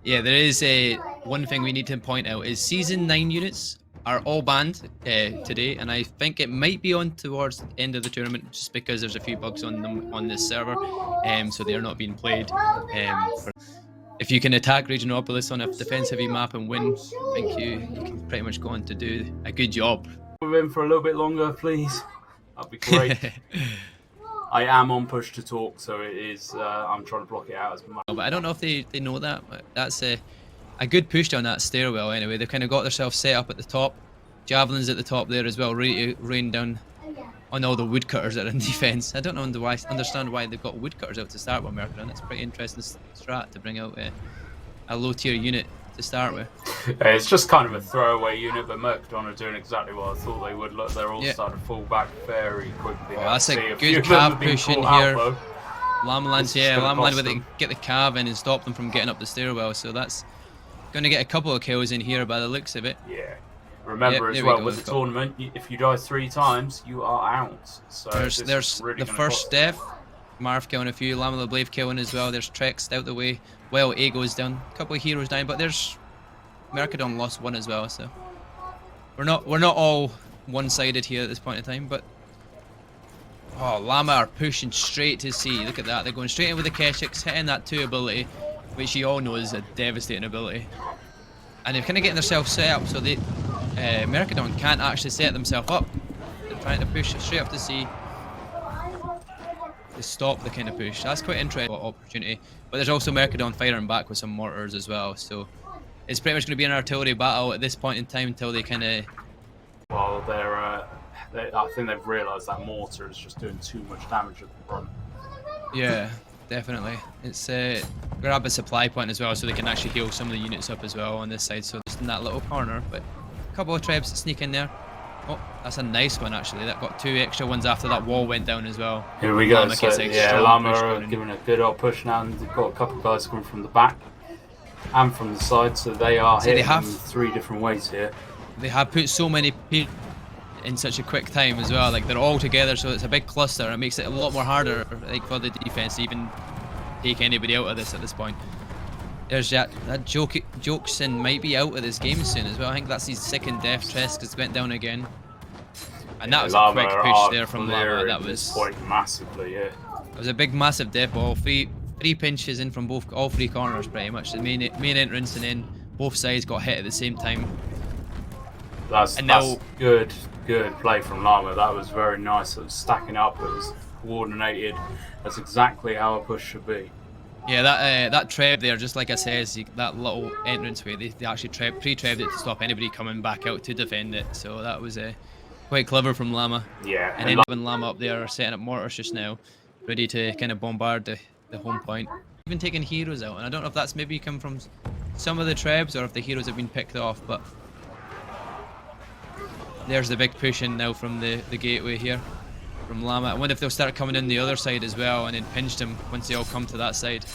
Yeah, there is a one thing we need to point out is season 9 units are all banned today, and I think it might be on towards the end of the tournament just because there's a few bugs on them on this server, so they are not being played. If you can attack Regionopolis on a defense-heavy map and win, I think you can pretty much go on to do a good job. We're in for a little bit longer, please. That'd be great. I am on push to talk, so it is. I'm trying to block it out as much. But I don't know if they know that. That's a good push down that stairwell anyway. They've kind of got themselves set up at the top. Javelins at the top there as well, ready to rain down on all the woodcutters that are in defence. I don't understand why they've got woodcutters out to start with Mercadon. It's a pretty interesting strat to bring out a low tier unit to start with. It's just kind of a throwaway unit, but Mercadon are doing exactly what I thought they would. Look, they're all starting to fall back very quickly. Oh, that's a good cav push in here. LLamaland, yeah, LLamaland with it, get the cav in and stop them from getting up the stairwell. So that's going to get a couple of kills in here by the looks of it. Yeah. Remember as well with the tournament, if you die 3 times, you are out. So there's really the first death. Marv killing a few, Lama the Blade killing as well. There's Trex out the way. Well, Ago's done. A couple of heroes dying, but there's Mercadon lost 1 as well. So we're not all one-sided here at this point in time. But oh, Llama are pushing straight to C. Look at that. They're going straight in with the Keshiks, hitting that 2 ability, which you all know is a devastating ability. And they're kind of getting themselves set up so they Mercadon can't actually set themselves up. They're trying to push straight up to C to stop the kind of push. That's quite interesting opportunity. But there's also Mercadon firing back with some mortars as well. So it's pretty much going to be an artillery battle at this point in time until they kind of. Well, I think they've realised that mortar is just doing too much damage at the front. Yeah, definitely. It's grab a supply point as well so they can actually heal some of the units up as well on this side. So just in that little corner, but a couple of trebs sneak in there. Oh, that's a nice one actually. That got 2 extra ones after that wall went down as well. Here we go. So, yeah, Llama are giving a good old push now, and they've got a couple of guys coming from the back and from the side, so they are hitting in 3 different ways here. They have put so many people in such a quick time as well. Like they're all together, so it's a big cluster. It makes it a lot more harder, like for the defense, to even take anybody out of this at this point. There's that Jokeson might be out of this game soon as well. I think that's his 2nd death. Tresk went down again, and that was a quick push there from Llama. That was massively, yeah. It was a big, massive death ball. Three pinches in from all 3 corners, pretty much. The main entrance, and then both sides got hit at the same time. That's good play from Llama. That was very nice. It was stacking up. It was coordinated. That's exactly how a push should be. Yeah, that treb there, just like I said, that little entranceway, they actually pre-trebbed it to stop anybody coming back out to defend it. So that was quite clever from Llama. Yeah. And then having Llama up there setting up mortars just now, ready to kind of bombard the home point. Even taking heroes out, and I don't know if that's maybe come from some of the trebs or if the heroes have been picked off, but there's the big push in now from the gateway here from Llama. I wonder if they'll start coming in the other side as well and then pinch them once they all come to that side.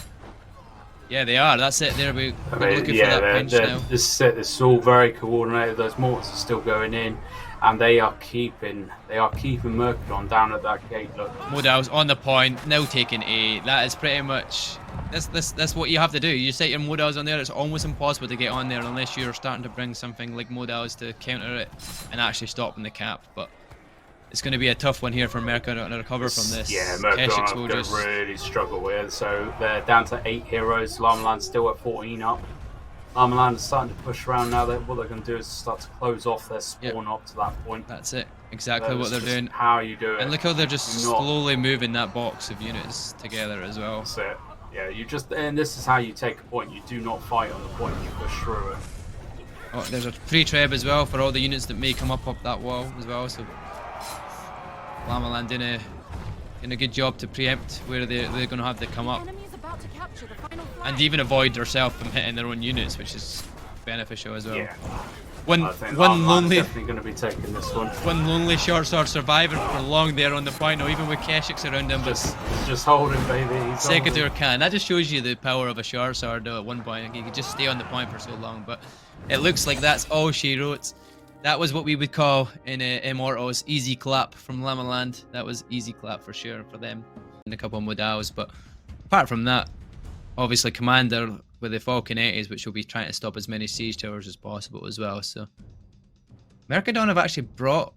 Yeah, they are. That's it. There we're looking for that pinch now. This is all very coordinated. Those mortars are still going in, and they are keeping Mercadon down at that gate. Look. Modal's on the point, now taking A. That is pretty much that's what you have to do. You set your Modals on there. It's almost impossible to get on there unless you're starting to bring something like Modals to counter it and actually stopping the cap. But it's going to be a tough one here for Mercadon to recover from this. Yeah, Mercadon are going to really struggle with. So they're down to 8 heroes. LLamaland still at 14 up. LLamaland is starting to push around now. What they're going to do is start to close off their spawn up to that point. That's it. Exactly what they're doing. How you do it. And look how they're just slowly moving that box of units together as well. That's it. Yeah, and this is how you take a point. You do not fight on the point. You push through it. Oh, there's a free treb as well for all the units that may come up that wall as well. So LLamaland doing a good job to preempt where they're going to have to come up, and even avoid themselves from hitting their own units, which is beneficial as well. Yeah. One lonely, definitely going to be taking this one. One lonely short sword surviving for long there on the point, or even with Keshiks around him, but just holding, baby. Secateur can. That just shows you the power of a short sword. Though, at one point, you could just stay on the point for so long. But it looks like that's all she wrote. That was what we would call in Immortals easy clap from LLamaland. That was easy clap for sure for them, and a couple of Modals. But apart from that, obviously commander with the Falcon 80s, which will be trying to stop as many siege towers as possible as well. So Mercadon have actually brought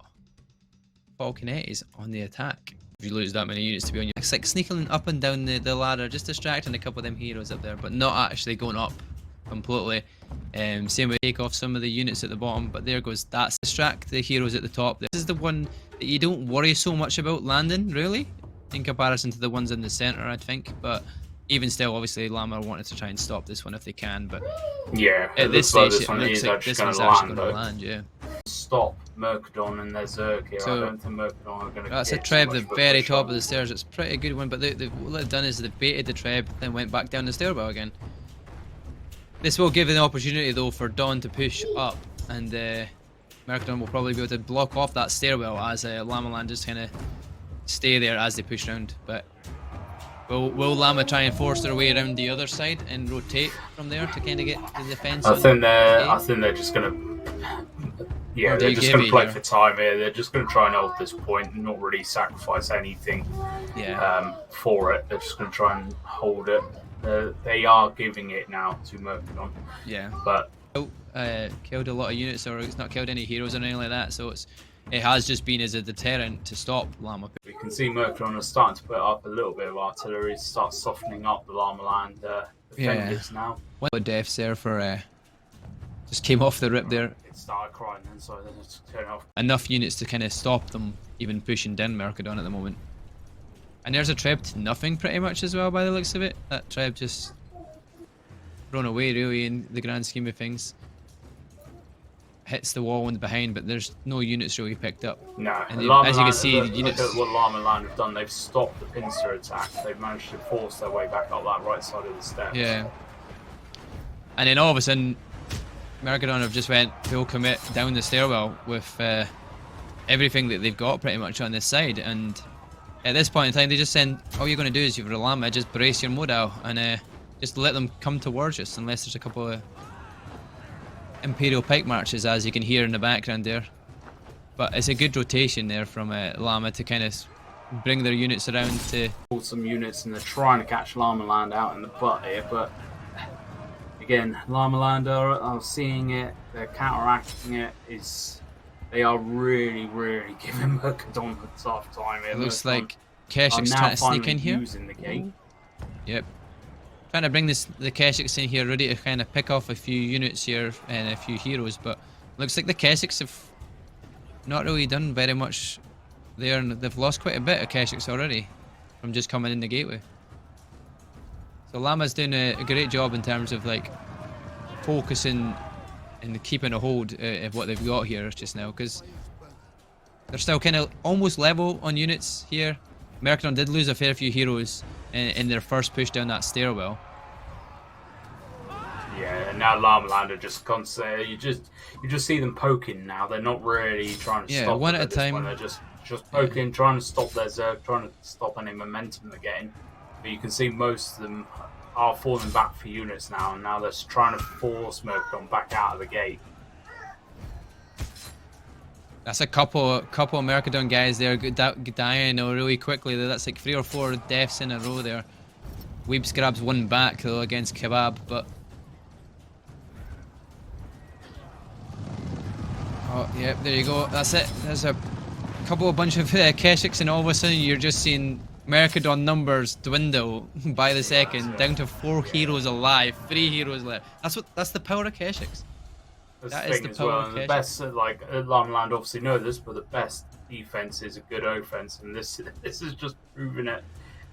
Falcon 80s on the attack. If you lose that many units to be on you, it's like sneaking up and down the ladder, just distracting a couple of them heroes up there, but not actually going up completely. Same way, take off some of the units at the bottom, but there goes, that's distract the heroes at the top. This is the one that you don't worry so much about landing, really, in comparison to the ones in the center, I think. But even still, obviously, Llama wanted to try and stop this one if they can. But yeah, at this stage, this it one looks is like this one's gonna actually going to land. Yeah. Stop Mercadon and their Zerg here. So, I don't think Mercadon are going to. That's a Treb, the very top of the stairs. It's a pretty good one, but what they've done is they've baited the Treb, then went back down the stairwell again. This will give an opportunity though for Dawn to push up, and Mercadon will probably be able to block off that stairwell as LLamaland just kind of stay there as they push around. But will Llama try and force their way around the other side and rotate from there to kind of get the defense? I think they're just going to. Yeah, they're just going to play for time here. They're just going to try and hold this point and not really sacrifice anything for it. They're just going to try and hold it. They are giving it now to Mercadon. Yeah. But killed a lot of units, or it's not killed any heroes or anything like that, so it has just been as a deterrent to stop Llama. We can see Mercadon are starting to put up a little bit of artillery, start softening up the LLamaland defenders now. One of the deaths there for just came off the rip there. It started crying then, so they just turn off. Enough units to kind of stop them even pushing down Mercadon at the moment. And there's a Treb to nothing pretty much as well by the looks of it. That Treb just thrown away really in the grand scheme of things. Hits the wall and behind, but there's no units really picked up. No, and as you can see, the units. Look at what LLamaland have done. They've stopped the pincer attack. They've managed to force their way back up that right side of the steps. Yeah. And then all of a sudden, Mercadon have just went full commit down the stairwell with everything that they've got pretty much on this side. And at this point in time, they just send, all you're going to do is you've Llama, just brace your modal and just let them come towards us, unless there's a couple of Imperial Pike marches, as you can hear in the background there. But it's a good rotation there from Llama to kind of bring their units around to... Pull some units, and they're trying to catch LLamaland out in the butt here, but again, LLamaland are seeing it, they're counteracting it. They are really, really giving Mercadon a tough time here. It looks like Keshik's trying to sneak in here. Using the gate. Yep. Trying to bring the Keshiks in here, ready to kind of pick off a few units here and a few heroes, but looks like the Keshiks have not really done very much there, and they've lost quite a bit of Keshiks already from just coming in the gateway. So Llama's doing a great job in terms of like focusing and keeping a hold of what they've got here just now, because they're still kind of almost level on units here. Mercadon did lose a fair few heroes in their first push down that stairwell. Yeah, and now LLamaland are just constant. You just see them poking now. They're not really trying to stop one them at a time. They're just poking, trying to stop their Zerg, trying to stop any momentum they're getting. But you can see most of them are falling back for units now, and now they're trying to force Mercadon back out of the gate. That's a couple of Mercadon guys there dying really quickly. That's like 3 or 4 deaths in a row there. Weebs grabs one back though against Kebab, but oh yeah, there you go. That's it. There's a bunch of Keshiks, and all of a sudden you're just seeing Mercadon numbers dwindle by the second, down to 4 heroes alive, 3 heroes left. That's the power of Keshiks. That is the power of Keshiks. The best, like LLamaland obviously know this, but the best defense is a good offense, and this is just proving it.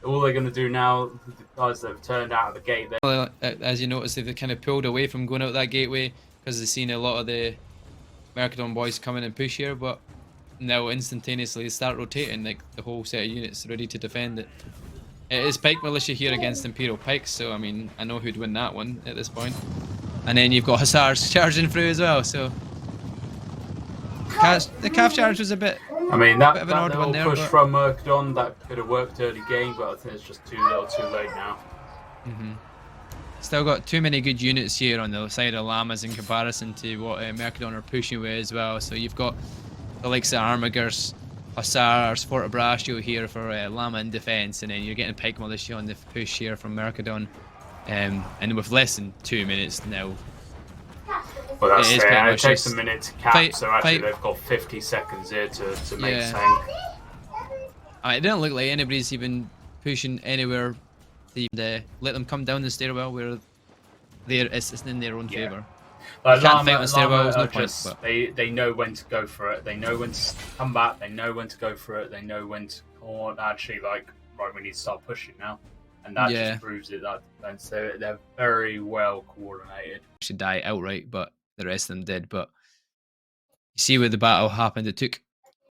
All they're going to do now, the guys that have turned out of the gate, well, as you notice, they've kind of pulled away from going out that gateway because they've seen a lot of the Mercadon boys come in and push here, but now instantaneously start rotating like the whole set of units ready to defend it. It is Pike Militia here against Imperial Pikes, so I mean, I know who'd win that one at this point. And then you've got Hussars charging through as well, so the calf charge was a bit. I mean, that an odd one there, push from Mercadon that could have worked early game, but I think it's just too little, too late now. Still got too many good units here on the side of Llamas in comparison to what Mercadon are pushing with as well. So you've got the likes of Armigers, Hussars, Fortebraccio here for Llama in defense, and then you're getting Pike Militia on the push here from Mercadon. And with less than 2 minutes now. Well, that's it is fair. pretty It much takes just a minute to cap, fight, so actually fight. they've got 50 seconds here to make Yeah. something. It didn't look like anybody's even pushing anywhere to let them come down the stairwell where it's in their own favour. Like, You can't fight on stairwell, there's no point. Just, they know when to go for it. They know when to come back. They know when to go for it. They know when to actually, like, right, we need to start pushing now. And that just proves it. That defense, they're very well coordinated. Should die outright, but the rest of them did. But you see where the battle happened. It took